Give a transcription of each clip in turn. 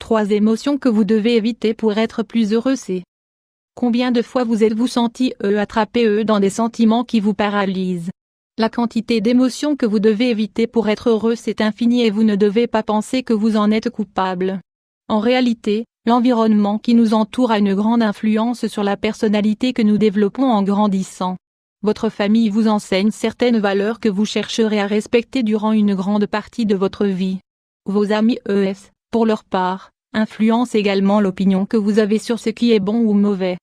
3 émotions que vous devez éviter pour être plus heureux. C'est combien de fois vous êtes-vous senti attrapé dans des sentiments qui vous paralysent? La quantité d'émotions que vous devez éviter pour être heureux c'est infini et vous ne devez pas penser que vous en êtes coupable. En réalité, l'environnement qui nous entoure a une grande influence sur la personnalité que nous développons en grandissant. Votre famille vous enseigne certaines valeurs que vous chercherez à respecter durant une grande partie de votre vie. Vos amis pour leur part, influencent également l'opinion que vous avez sur ce qui est bon ou mauvais.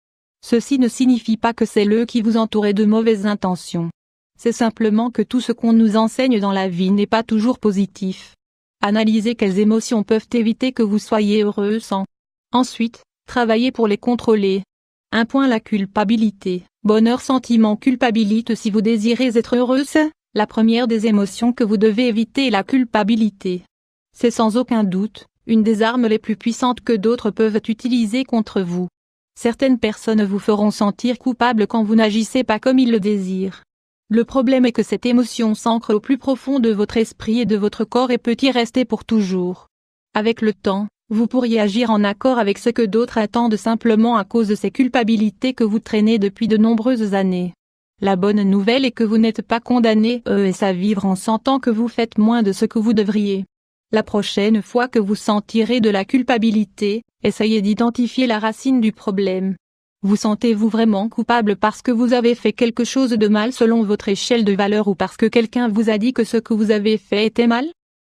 Ceci ne signifie pas que c'est eux qui vous entourent de mauvaises intentions. C'est simplement que tout ce qu'on nous enseigne dans la vie n'est pas toujours positif. Analysez quelles émotions peuvent éviter que vous soyez heureux sans. Ensuite, travaillez pour les contrôler. 1. La culpabilité. Bonheur sentiment culpabilité. Si vous désirez être heureuse, la première des émotions que vous devez éviter est la culpabilité. C'est sans aucun doute une des armes les plus puissantes que d'autres peuvent utiliser contre vous. Certaines personnes vous feront sentir coupable quand vous n'agissez pas comme ils le désirent. Le problème est que cette émotion s'ancre au plus profond de votre esprit et de votre corps et peut y rester pour toujours. Avec le temps, vous pourriez agir en accord avec ce que d'autres attendent simplement à cause de ces culpabilités que vous traînez depuis de nombreuses années. La bonne nouvelle est que vous n'êtes pas condamné à vivre en sentant que vous faites moins de ce que vous devriez. La prochaine fois que vous sentirez de la culpabilité, essayez d'identifier la racine du problème. Vous sentez-vous vraiment coupable parce que vous avez fait quelque chose de mal selon votre échelle de valeur ou parce que quelqu'un vous a dit que ce que vous avez fait était mal?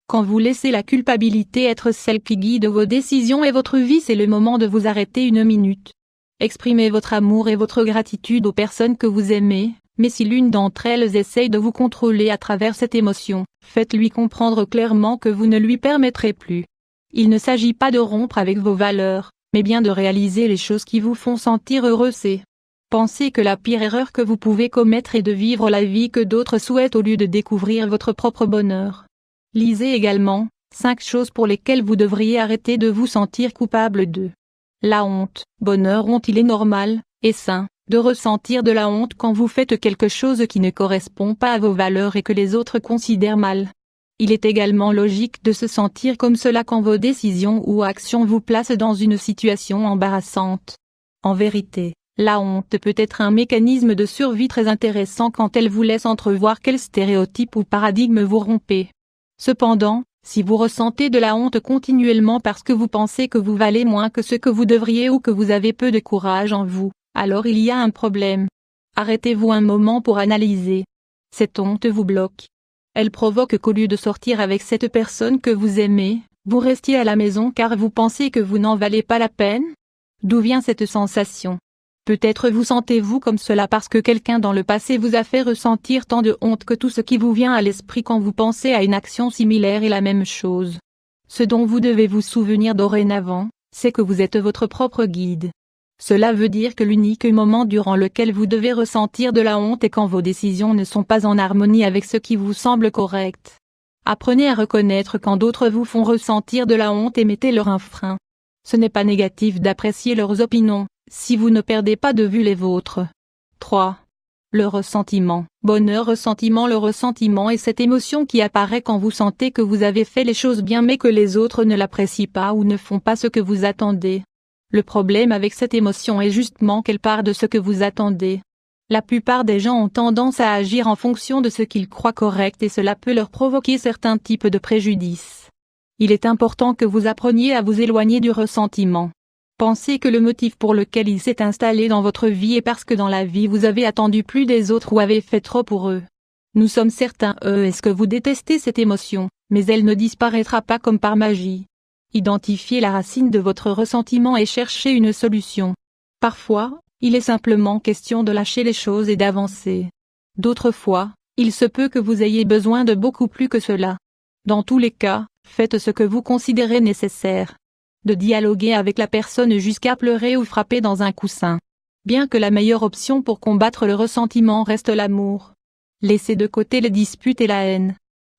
Quand vous laissez la culpabilité être celle qui guide vos décisions et votre vie, c'est le moment de vous arrêter une minute. Exprimez votre amour et votre gratitude aux personnes que vous aimez, mais si l'une d'entre elles essaye de vous contrôler à travers cette émotion, faites-lui comprendre clairement que vous ne lui permettrez plus. Il ne s'agit pas de rompre avec vos valeurs, mais bien de réaliser les choses qui vous font sentir heureux. Pensez que la pire erreur que vous pouvez commettre est de vivre la vie que d'autres souhaitent au lieu de découvrir votre propre bonheur. Lisez également 5 choses pour lesquelles vous devriez arrêter de vous sentir coupable de la honte. Bonheur, honte. Il est normal et sain de ressentir de la honte quand vous faites quelque chose qui ne correspond pas à vos valeurs et que les autres considèrent mal. Il est également logique de se sentir comme cela quand vos décisions ou actions vous placent dans une situation embarrassante. En vérité, la honte peut être un mécanisme de survie très intéressant quand elle vous laisse entrevoir quels stéréotypes ou paradigmes vous rompez. Cependant, si vous ressentez de la honte continuellement parce que vous pensez que vous valez moins que ce que vous devriez ou que vous avez peu de courage en vous, alors il y a un problème. Arrêtez-vous un moment pour analyser. Cette honte vous bloque. Elle provoque qu'au lieu de sortir avec cette personne que vous aimez, vous restiez à la maison car vous pensez que vous n'en valez pas la peine? D'où vient cette sensation? Peut-être vous sentez-vous comme cela parce que quelqu'un dans le passé vous a fait ressentir tant de honte que tout ce qui vous vient à l'esprit quand vous pensez à une action similaire est la même chose. Ce dont vous devez vous souvenir dorénavant, c'est que vous êtes votre propre guide. Cela veut dire que l'unique moment durant lequel vous devez ressentir de la honte est quand vos décisions ne sont pas en harmonie avec ce qui vous semble correct. Apprenez à reconnaître quand d'autres vous font ressentir de la honte et mettez-leur un frein. Ce n'est pas négatif d'apprécier leurs opinions, si vous ne perdez pas de vue les vôtres. 3. Le ressentiment. Bonheur, ressentiment. Le ressentiment est cette émotion qui apparaît quand vous sentez que vous avez fait les choses bien mais que les autres ne l'apprécient pas ou ne font pas ce que vous attendez. Le problème avec cette émotion est justement qu'elle part de ce que vous attendez. La plupart des gens ont tendance à agir en fonction de ce qu'ils croient correct et cela peut leur provoquer certains types de préjudices. Il est important que vous appreniez à vous éloigner du ressentiment. Pensez que le motif pour lequel il s'est installé dans votre vie est parce que dans la vie vous avez attendu plus des autres ou avez fait trop pour eux. Nous sommes certains est-ce que vous détestez cette émotion, mais elle ne disparaîtra pas comme par magie. Identifiez la racine de votre ressentiment et cherchez une solution. Parfois, il est simplement question de lâcher les choses et d'avancer. D'autres fois, il se peut que vous ayez besoin de beaucoup plus que cela. Dans tous les cas, faites ce que vous considérez nécessaire. De dialoguer avec la personne jusqu'à pleurer ou frapper dans un coussin. Bien que la meilleure option pour combattre le ressentiment reste l'amour. Laissez de côté les disputes et la haine.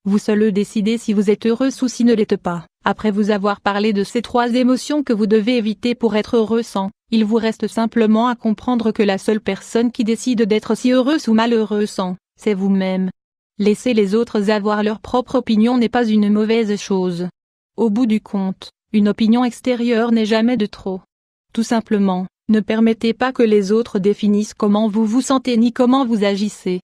Vous seul décidez si vous êtes heureux ou si ne l'êtes pas. Après vous avoir parlé de ces 3 émotions que vous devez éviter pour être heureux il vous reste simplement à comprendre que la seule personne qui décide d'être si heureuse ou malheureuse c'est vous-même. Laisser les autres avoir leur propre opinion n'est pas une mauvaise chose. Au bout du compte, Une opinion extérieure n'est jamais de trop. Tout simplement, ne permettez pas que les autres définissent comment vous vous sentez ni comment vous agissez.